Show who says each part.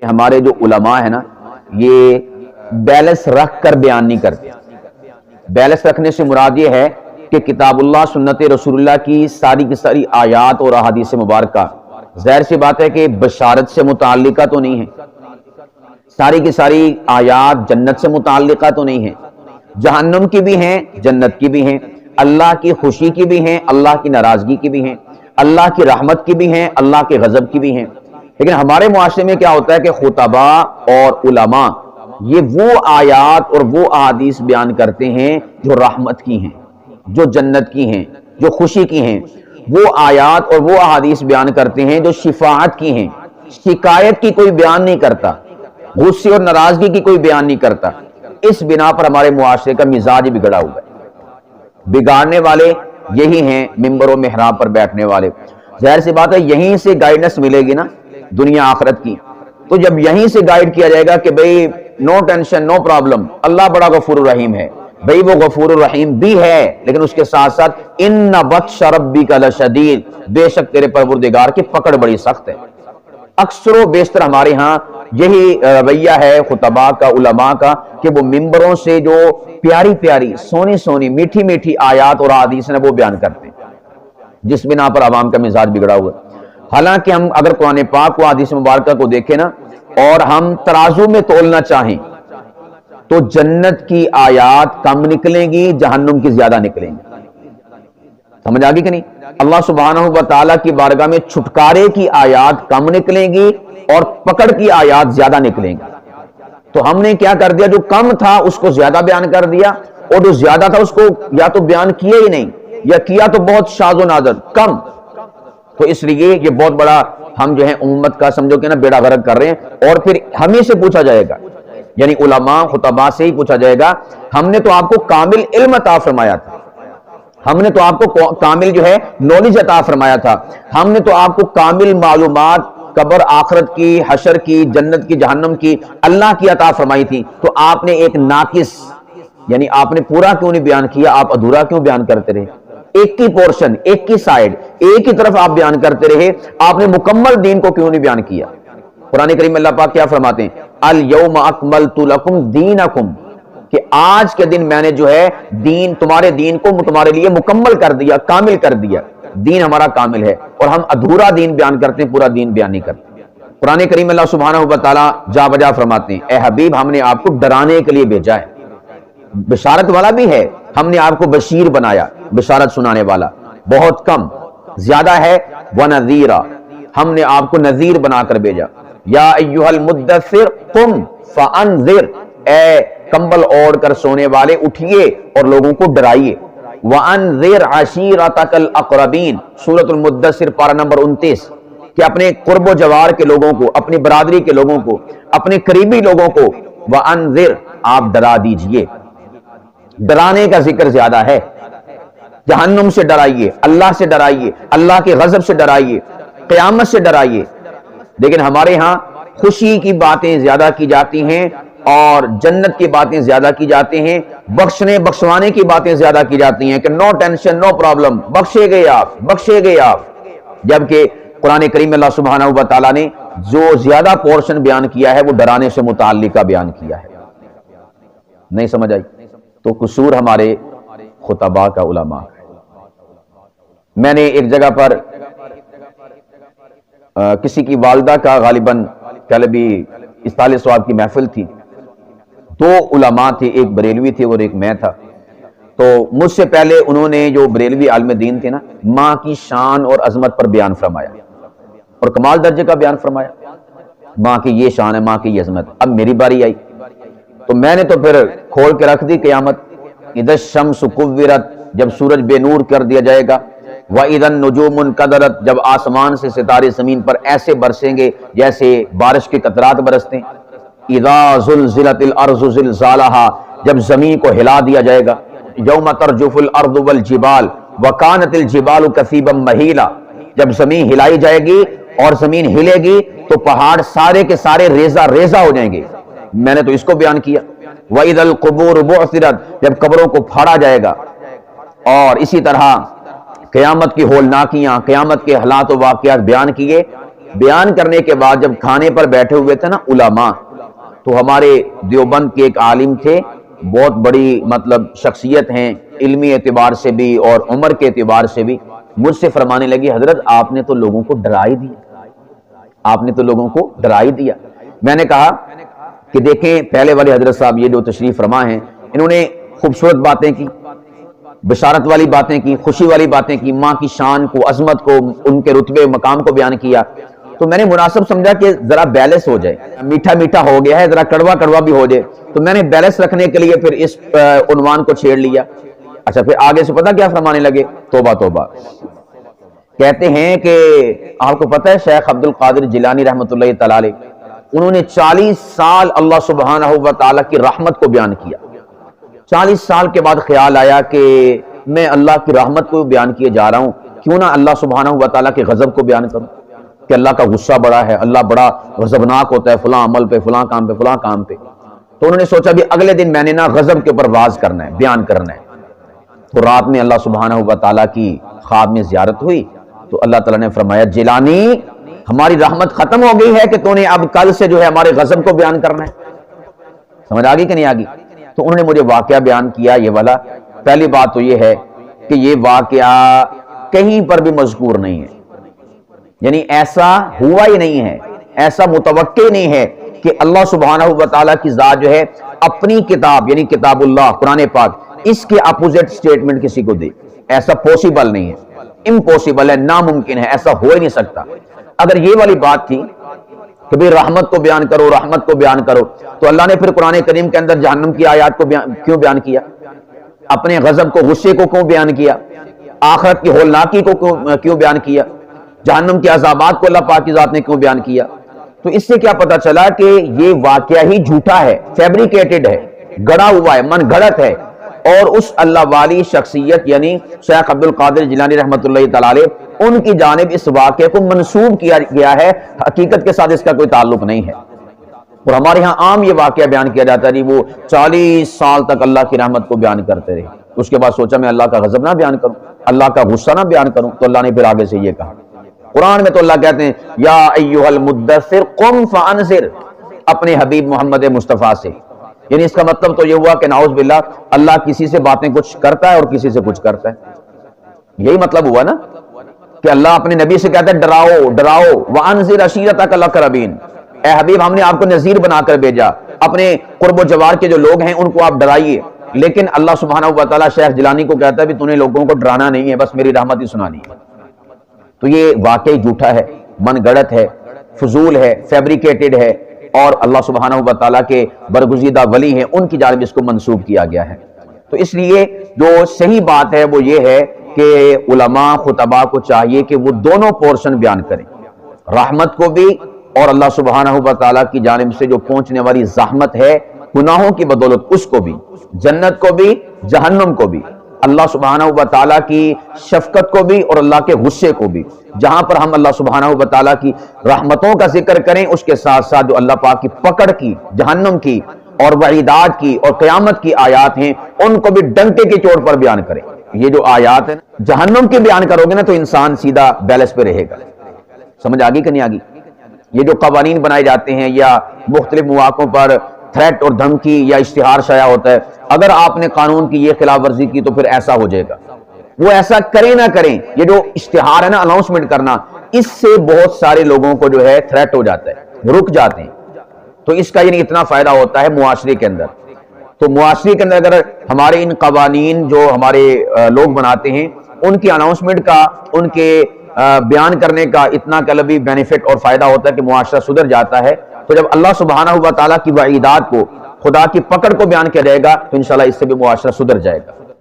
Speaker 1: ہمارے جو علماء ہیں نا یہ بیلنس رکھ کر بیان نہیں کرتے. بیلنس رکھنے سے مراد یہ ہے کہ کتاب اللہ سنت رسول اللہ کی ساری آیات اور احادیث مبارکہ ظاہر سی بات ہے کہ بشارت سے متعلقہ تو نہیں ہے، ساری کی ساری آیات جنت سے متعلقہ تو نہیں ہے، جہنم کی بھی ہیں جنت کی بھی ہیں، اللہ کی خوشی کی بھی ہیں، اللہ کی ناراضگی کی بھی ہیں، اللہ کی رحمت کی بھی ہیں، اللہ کے غضب کی بھی ہیں. لیکن ہمارے معاشرے میں کیا ہوتا ہے کہ خطباء اور علماء یہ وہ آیات اور وہ احادیث بیان کرتے ہیں جو رحمت کی ہیں، جو جنت کی ہیں، جو خوشی کی ہیں. وہ آیات اور وہ احادیث بیان کرتے ہیں جو شفاعت کی ہیں. شکایت کی کوئی بیان نہیں کرتا، غصے اور ناراضگی کی کوئی بیان نہیں کرتا. اس بنا پر ہمارے معاشرے کا مزاج بگڑا ہوا ہے. بگاڑنے والے یہی ہیں، ممبر و محراب پر بیٹھنے والے. ظاہر سی بات ہے یہیں سے گائیڈنس ملے گی نا دنیا آخرت کی. تو جب یہیں سے گائیڈ کیا جائے گا کہ بھئی نو ٹینشن نو پرابلم، اللہ بڑا غفور الرحیم ہے، بھئی وہ غفور الرحیم بھی ہے، لیکن اس کے ساتھ ساتھ ان بطش ربک لشدید، بے شک تیرے پروردگار کی پکڑ بڑی سخت ہے. اکثر و بیشتر ہمارے ہاں یہی رویہ ہے خطباء کا، علماء کا، کہ وہ ممبروں سے جو پیاری پیاری سونی سونی میٹھی میٹھی آیات اور احادیث ہیں وہ بیان کرتے ہیں، جس بنا پر عوام کا مزاج بگڑا ہوا ہے. حالانکہ ہم اگر قرآن پاک و حدیث مبارکہ کو دیکھیں نا اور ہم ترازو میں تولنا چاہیں تو جنت کی آیات کم نکلیں گی، جہنم کی زیادہ نکلیں گی. سمجھ آگی کہ نہیں؟ اللہ سبحانہ و تعالیٰ کی بارگاہ میں چھٹکارے کی آیات کم نکلیں گی اور پکڑ کی آیات زیادہ نکلیں گی. تو ہم نے کیا کر دیا، جو کم تھا اس کو زیادہ بیان کر دیا، اور جو زیادہ تھا اس کو یا تو بیان کیا ہی نہیں یا کیا تو بہت شاذ و نادر کم. تو اس لیے یہ بہت بڑا ہم جو ہے امت کا سمجھو کہ نا بیڑا غرق کر رہے ہیں. اور پھر ہمیں سے پوچھا جائے گا، یعنی علماء خطباء سے ہی پوچھا جائے گا، ہم نے تو آپ کو کامل علم عطا فرمایا تھا، ہم نے تو آپ کو کامل جو ہے نالج عطا فرمایا تھا، ہم نے تو آپ کو کامل معلومات قبر آخرت کی، حشر کی، جنت کی، جہنم کی، اللہ کی عطا فرمائی تھی. تو آپ نے ایک ناقص، یعنی آپ نے پورا کیوں نہیں بیان کیا، آپ ادھورا کیوں بیان کرتے رہے؟ ایک کی پورشن، ایک کی سائیڈ، ایک کی طرف آپ بیان کرتے رہے، آپ نے مکمل دین کو کیوں نہیں بیان کیا؟ قرآن کریم اللہ پاک کیا فرماتے ہیں؟ الیوم اکملت لکم دینکم، کہ آج کے دن میں نے جو ہے دین، تمہارے دین کو تمہارے لیے مکمل کر دیا، کامل کر دیا. دین ہمارا کامل ہے اور ہم ادھورا دین بیان کرتے ہیں، پورا دین بیان نہیں کرتے. قرآن کریم اللہ سبحانہ و تعالیٰ جا بجا فرماتے ہیں، اے حبیب ہم نے آپ کو ڈرانے کے لیے بھیجا ہے، بشارت والا بھی ہے، ہم نے آپ کو بشیر بنایا، بشارت سنانے والا بہت کم، زیادہ ہے وَنَذِيرًا، ہم نے آپ کو نذیر بنا کر بھیجا. یا ایھا المدثر قم فانذر، اے کمبل اوڑھ کر سونے والے اٹھیے اور لوگوں کو ڈرائیے. وَأَنذِرْ عَشِيرَتَكَ الْأَقْرَبِينَ، سورۃ المدثر پارہ نمبر 29، کہ اپنے قرب و جوار کے لوگوں کو، اپنی برادری کے لوگوں کو، اپنے قریبی لوگوں کو وَأَنذِرْ، آپ ڈرا دیجئے. ڈرانے کا ذکر زیادہ ہے، جہنم سے ڈرائیے، اللہ سے ڈرائیے، اللہ کے غضب سے ڈرائیے، قیامت سے ڈرائیے. لیکن ہمارے ہاں خوشی کی باتیں زیادہ کی جاتی ہیں اور جنت کی باتیں زیادہ کی جاتی ہیں، بخشنے بخشوانے کی باتیں زیادہ کی جاتی ہیں کہ نو ٹینشن نو پرابلم، بخشے گئے آپ، بخشے گئے آپ. جبکہ قرآن کریم اللہ سبحانہ و تعالیٰ نے جو زیادہ پورشن بیان کیا ہے وہ ڈرانے سے متعلقہ بیان کیا ہے. نہیں سمجھ آئی؟ تو قصور ہمارے خطباء کا، علماء کا. میں نے ایک جگہ پر کسی کی والدہ کا غالباً طلبی اصلاح ثواب کی محفل تھی، دو علماء تھے، ایک بریلوی تھے اور ایک میں تھا. تو مجھ سے پہلے انہوں نے، جو بریلوی عالم دین تھے نا، ماں کی شان اور عظمت پر بیان فرمایا اور کمال درجے کا بیان فرمایا، ماں کی یہ شان ہے، ماں کی یہ عظمت. اب میری باری آئی تو میں نے تو پھر کھول کے رکھ دی قیامت. اذا الشمس کورت، جب سورج بے نور کر دیا جائے گا. وَإِذَا النُّجُومُ انْكَدَرَتْ، جب آسمان سے ستارے زمین پر ایسے برسیں گے جیسے بارش کے قطرات برستے ہیں. اِذَا زُلْزِلَتِ الْأَرْضُ زِلْزَالَهَا، جب زمین کو ہلا دیا جائے گا. يَوْمَ تَرْجُفُ الْأَرْضُ وَالْجِبَالُ وَكَانَتِ الْجِبَالُ كَثِيبًا مَهِيلًا، جب زمین ہلائی جائے گی اور زمین ہلے گی تو پہاڑ سارے کے سارے ریزہ ریزہ ہو جائیں گے. میں نے تو اس کو بیان کیا. وَإِذَا الْقُبُورُ بُعْثِرَتْ، جب قبروں کو پھاڑا جائے گا. اور اسی طرح قیامت کی ہولناکیاں، قیامت کے حالات و واقعات بیان کیے. بیان کرنے کے بعد جب کھانے پر بیٹھے ہوئے تھے نا علماء، تو ہمارے دیوبند کے ایک عالم تھے، بہت بڑی مطلب شخصیت ہیں علمی اعتبار سے بھی اور عمر کے اعتبار سے بھی، مجھ سے فرمانے لگی حضرت آپ نے تو لوگوں کو ڈرا ہی دیا، آپ نے تو لوگوں کو ڈرا ہی دیا۔ میں نے کہا کہ دیکھیں پہلے والے حضرت صاحب یہ جو تشریف فرما ہیں، انہوں نے خوبصورت باتیں کی، بشارت والی باتیں کی، خوشی والی باتیں کی، ماں کی شان کو، عظمت کو، ان کے رتبے مقام کو بیان کیا، تو میں نے مناسب سمجھا کہ ذرا بیلنس ہو جائے، میٹھا میٹھا ہو گیا ہے، ذرا کڑوا کڑوا بھی ہو جائے، تو میں نے بیلنس رکھنے کے لیے پھر اس عنوان کو چھیڑ لیا۔ اچھا پھر آگے سے پتہ کیا فرمانے لگے؟ توبہ توبہ، کہتے ہیں کہ آپ کو پتہ ہے شیخ عبد القادر جیلانی رحمۃ اللہ تعالی علیہ، انہوں نے 40 سال اللہ سبحانہ و تعالیٰ کی رحمت کو بیان کیا۔ 40 سال کے بعد خیال آیا کہ میں اللہ کی رحمت کو بیان کیے جا رہا ہوں، کیوں نہ اللہ سبحانہ و تعالیٰ کے غضب کو بیان کروں، کہ اللہ کا غصہ بڑا ہے، اللہ بڑا غضبناک ہوتا ہے فلاں عمل پہ، فلاں کام پہ، فلاں کام پہ۔ تو انہوں نے سوچا بھی اگلے دن میں نے نا غضب کے اوپر واز کرنا ہے، بیان کرنا ہے۔ تو رات میں اللہ سبحانہ و تعالیٰ کی خواب میں زیارت ہوئی، تو اللہ تعالیٰ نے فرمایا جیلانی ہماری رحمت ختم ہو گئی ہے کہ تو نے اب کل سے جو ہے ہمارے غضب کو بیان کرنا ہے۔ سمجھ آگئی کہ نہیں آگئی؟ تو انہوں نے مجھے واقعہ بیان کیا یہ والا۔ پہلی بات تو یہ ہے کہ یہ واقعہ کہیں پر بھی مذکور نہیں ہے، یعنی ایسا ہوا ہی نہیں ہے، ایسا متوقع نہیں ہے کہ اللہ سبحانہ و تعالیٰ کی ذات جو ہے اپنی کتاب یعنی کتاب اللہ قرآن پاک اس کے اپوزٹ سٹیٹمنٹ کسی کو دے، ایسا پوسیبل نہیں ہے، امپوسیبل ہے، ناممکن ہے، ایسا ہو ہی نہیں سکتا۔ اگر یہ والی بات تھی کہ بھی رحمت کو بیان کرو، رحمت کو بیان کرو، تو اللہ نے پھر قرآن کریم کے اندر جہنم کی آیات کو کیوں بیان کیا؟ اپنے غضب کو، غصے کو کیوں بیان کیا؟ آخرت کی ہولناکی کو کیوں بیان کیا؟ جہنم کے عذابات کو اللہ پاک کی ذات نے کیوں بیان کیا؟ تو اس سے کیا پتا چلا کہ یہ واقعہ ہی جھوٹا ہے، فیبریکیٹڈ ہے، گڑا ہوا ہے، من گھڑت ہے، اور اس اللہ والی شخصیت یعنی شیخ عبد القادر جیلانی رحمۃ اللہ تعالی علیہ ان کی جانب اس واقعے کو منسوب کیا گیا ہے، حقیقت کے ساتھ اس کا کوئی تعلق نہیں ہے۔ اور ہمارے ہاں عام یہ واقعہ بیان کیا جاتا ہے، وہ 40 سال تک اللہ کی رحمت کو بیان کرتے رہے، اس کے بعد سوچا میں اللہ کا غضب نہ بیان کروں، اللہ کا غصہ نہ بیان کروں، تو اللہ نے پھر آگے سے یہ کہا۔ قرآن میں تو اللہ کہتے ہیں یا ایھا المدثر قم فانذر، اپنے حبیب محمد مصطفیٰ سے، یعنی اس کا مطلب تو یہ ہوا کہ نعوذ باللہ اللہ کسی سے باتیں کچھ کرتا ہے اور کسی سے کچھ کرتا ہے، یہی مطلب ہوا نا کہ اللہ اپنے نبی سے کہتا ہے ڈراؤ ڈراؤ، وانذر عشیرتک الاقربین، اے حبیب ہم نے آپ کو نذیر بنا کر بھیجا، اپنے قرب و جوار کے جو لوگ ہیں ان کو آپ ڈرائیے۔ لیکن اللہ سبحانہ و تعالیٰ شیخ جیلانی کو کہتا ہے بھی تو نے لوگوں کو ڈرانا نہیں ہے، بس میری رحمت ہی سنانی ہے۔ تو یہ واقعی جھوٹا ہے، من گڑت ہے، فضول ہے، فیبریکیٹڈ ہے، اور اللہ سبحانہ و تعالیٰ کے برگزیدہ ولی ہیں ان کی جانب اس کو منسوب کیا گیا ہے۔ تو اس لیے جو صحیح بات ہے وہ یہ ہے کہ علماء خطباء کو چاہیے کہ وہ دونوں پورشن بیان کریں، رحمت کو بھی اور اللہ سبحانہ و تعالیٰ کی جانب سے جو پہنچنے والی زحمت ہے گناہوں کی بدولت اس کو بھی، جنت کو بھی، جہنم کو بھی، اللہ سبحانہ و تعالیٰ کی شفقت کو بھی اور اللہ کے غصے کو بھی۔ جہاں پر ہم اللہ سبحانہ و تعالیٰ کی رحمتوں کا ذکر کریں اس کے ساتھ ساتھ جو اللہ پاک کی پکڑ کی، جہنم کی اور وعیدات کی اور قیامت کی آیات ہیں ان کو بھی ڈنکے کی چوٹ پر بیان کریں۔ یہ جو آیات ہیں جہنم کی بیان کرو گے نا تو انسان سیدھا بیلنس پہ رہے گا۔ سمجھ آگئی کہ نہیں آگئی؟ یہ جو قوانین بنائے جاتے ہیں یا مختلف مواقعوں پر تھریٹ اور دھمکی یا اشتہار شائع ہوتا ہے، اگر آپ نے قانون کی یہ خلاف ورزی کی تو پھر ایسا ہو جائے گا، وہ ایسا کریں نہ کریں، یہ جو اشتہار ہے نا اناؤنسمنٹ کرنا، اس سے بہت سارے لوگوں کو جو ہے تھریٹ ہو جاتا ہے، رک جاتے ہیں۔ تو اس کا یعنی اتنا فائدہ ہوتا ہے معاشرے کے اندر۔ تو معاشرے کے اندر اگر ہمارے ان قوانین جو ہمارے لوگ بناتے ہیں ان کی اناؤنسمنٹ کا، ان کے بیان کرنے کا اتنا کلبی بینیفٹ اور فائدہ ہوتا ہے کہ معاشرہ سدھر جاتا ہے، تو جب اللہ سبحانہ و تعالیٰ کی وعیدات کو، خدا کی پکڑ کو بیان کیا جائے گا تو انشاءاللہ اس سے بھی معاشرہ سدھر جائے گا۔